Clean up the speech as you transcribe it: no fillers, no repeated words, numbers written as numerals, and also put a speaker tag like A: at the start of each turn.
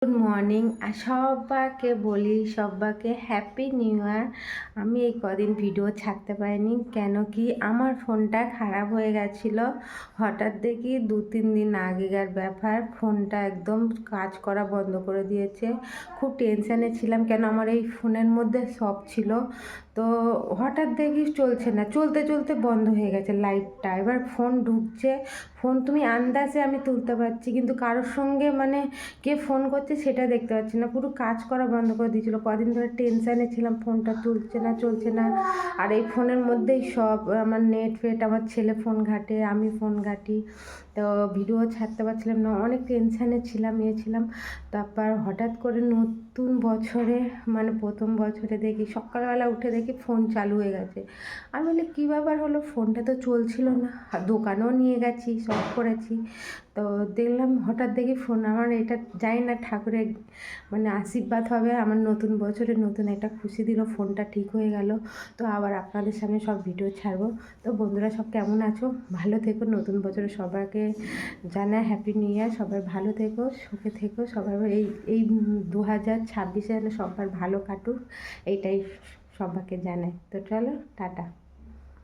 A: Good morning আর সবাইকে বলি সবাইকে হ্যাপি নিউ ইয়ার। আমি এই কদিন ভিডিও ছাড়তে পারিনি, কেন কি আমার ফোনটা খারাপ হয়ে গেছিলো। হঠাৎ দেখি 2-3 দিন আগেকার ব্যাপার, ফোনটা একদম কাজ করা বন্ধ করে দিয়েছে। খুব টেনশানে ছিলাম, কেন আমার এই ফোনের মধ্যে সব ছিল। তো হঠাৎ দেখি চলছে না, চলতে চলতে বন্ধ হয়ে গেছে লাইটটা। এবার ফোন ঢুকছে, ফোন তুমি আন্দাজে আমি তুলতে পারছি, কিন্তু কারোর সঙ্গে মানে কে ফোন করছে সেটা দেখতে পাচ্ছি না, পুরো কাজ করা বন্ধ করে দিয়েছিলো। কদিন ধরে টেনশানে ছিলাম, ফোনটা তুলছে না, চলছে না। আর এই ফোনের মধ্যেই সব, আমার নেট ফেট, আমার ছেলে ফোন ঘাটে, আমি ফোন ঘাঁটি। তো ভিডিও ছাড়তে পারছিলাম না, অনেক টেনশানে ছিলাম, ছিলাম। তারপর হঠাৎ করে নতুন বছরে, মানে প্রথম বছরে দেখি সকালবেলা উঠে দেখি ফোন চালু হয়ে গেছে। আমি বলি কী ব্যাপার হলো, ফোনটা তো চলছিল না। দোকানেও নিয়ে গেছি, সব করেছি, তো দেখলাম হঠাৎ দেখি ফোন। আমার এটা জানি না, ঠাকুরের মানে আশীর্বাদ হবে, আমার নতুন বছরে নতুন একটা খুশি দিল, ফোনটা ঠিক হয়ে গেল। তো আবার আপনাদের সামনে সব ভিডিও ছাড়বো। তো বন্ধুরা সব কেমন আছো, ভালো থেকো। নতুন বছরে সবাইকে জানাই হ্যাপি নিউ ইয়ার। সবাই ভালো থেকো, সুখে থেকো সবাই। এই 2026 যেন সবার ভালো কাটুক, এইটাই সবাইকে জানাই। তো চলো, টাটা।